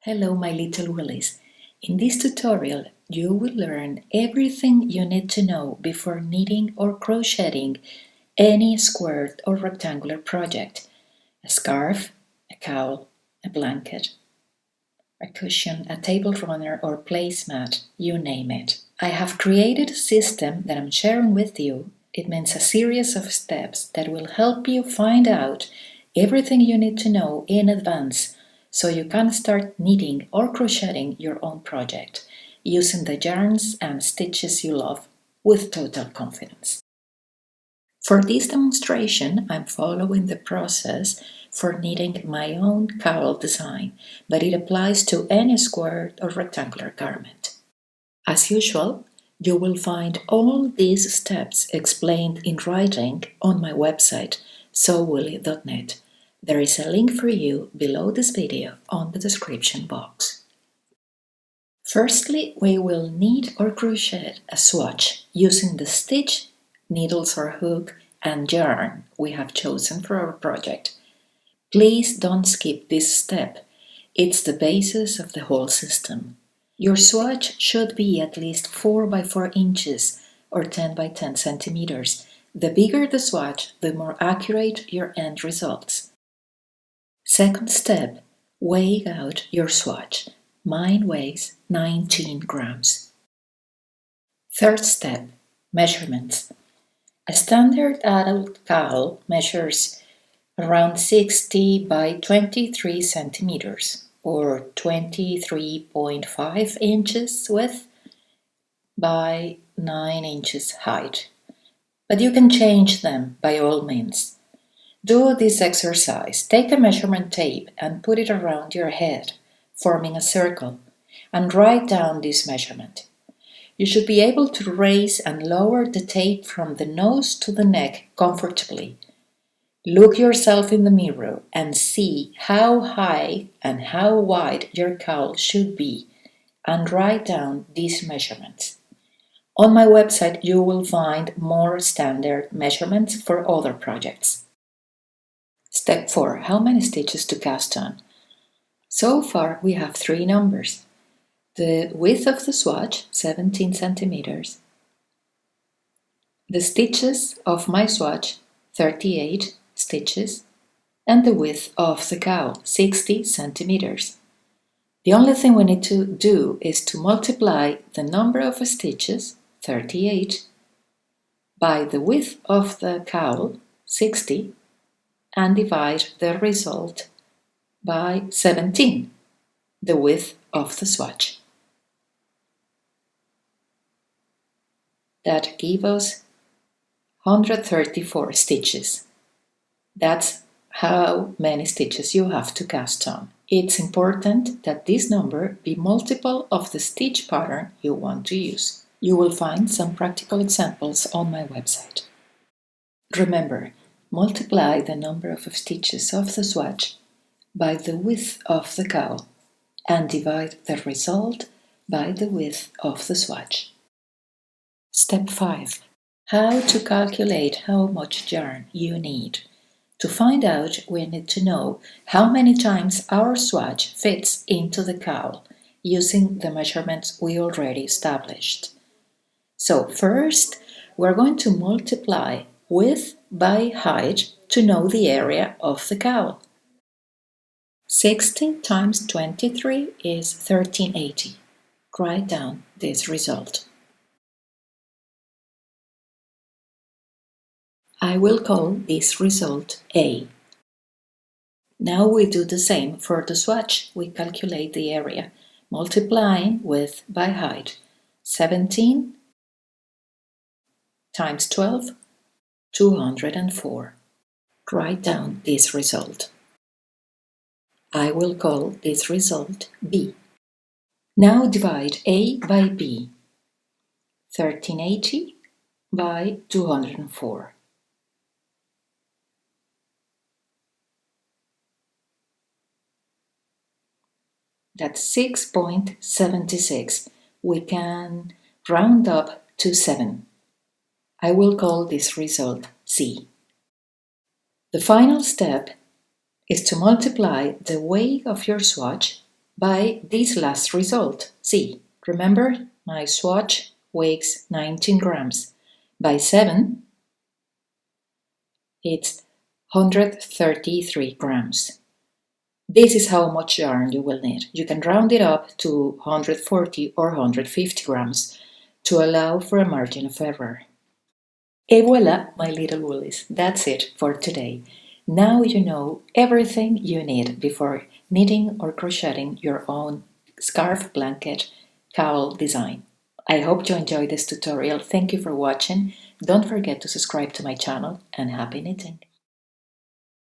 Hello my little willies. In this tutorial you will learn everything you need to know before knitting or crocheting any squared or rectangular project. A scarf, a cowl, a blanket, a cushion, a table runner or placemat, you name it. I have created a system that I'm sharing with you. It means a series of steps that will help you find out everything you need to know in advance so you can start knitting or crocheting your own project using the yarns and stitches you love with total confidence. For this demonstration, I'm following the process for knitting my own cowl design, but it applies to any squared or rectangular garment. As usual, you will find all these steps explained in writing on my website, sewwilly.net. There is a link for you below this video on the description box. Firstly, we will knit or crochet a swatch using the stitch, needles or hook, and yarn we have chosen for our project. Please don't skip this step. It's the basis of the whole system. Your swatch should be at least 4 by 4 inches or 10 by 10 centimeters. The bigger the swatch, the more accurate your end results. Second step, weigh out your swatch. Mine weighs 19 grams. Third step, measurements. A standard adult cowl measures around 60 by 23 centimeters or 23.5 inches width by 9 inches height. But you can change them by all means. Do this exercise. Take a measurement tape and put it around your head, forming a circle, and write down this measurement. You should be able to raise and lower the tape from the nose to the neck comfortably. Look yourself in the mirror and see how high and how wide your cowl should be, and write down these measurements. On my website you will find more standard measurements for other projects. Step 4. How many stitches to cast on? So far we have 3 numbers. The width of the swatch, 17 centimeters. The stitches of my swatch, 38 stitches. And the width of the cowl, 60 centimeters. The only thing we need to do is to multiply the number of stitches, 38, by the width of the cowl, 60, and divide the result by 17, the width of the swatch. That gives us 134 stitches. That's how many stitches you have to cast on. It's important that this number be multiple of the stitch pattern you want to use. You will find some practical examples on my website. Remember, multiply the number of stitches of the swatch by the width of the cowl and divide the result by the width of the swatch. Step 5. How to calculate how much yarn you need. To find out, we need to know how many times our swatch fits into the cowl using the measurements we already established. So first, we're going to multiply width by height to know the area of the cowl. 60 times 23 is 1380. Write down this result. I will call this result A. Now we do the same for the swatch. We calculate the area, multiplying width by height. 17 times 12, 204. Write down this result. I will call this result B. Now divide A by B. 1380 by 204. That's 6.76. We can round up to 7. I will call this result C. The final step is to multiply the weight of your swatch by this last result. See, remember my swatch weighs 19 grams. By 7, it's 133 grams. This is how much yarn you will need. You can round it up to 140 or 150 grams to allow for a margin of error. Et voila, my little woolies, that's it for today. Now you know everything you need before knitting or crocheting your own scarf, blanket, cowl design. I hope you enjoyed this tutorial. Thank you for watching. Don't forget to subscribe to my channel and happy knitting!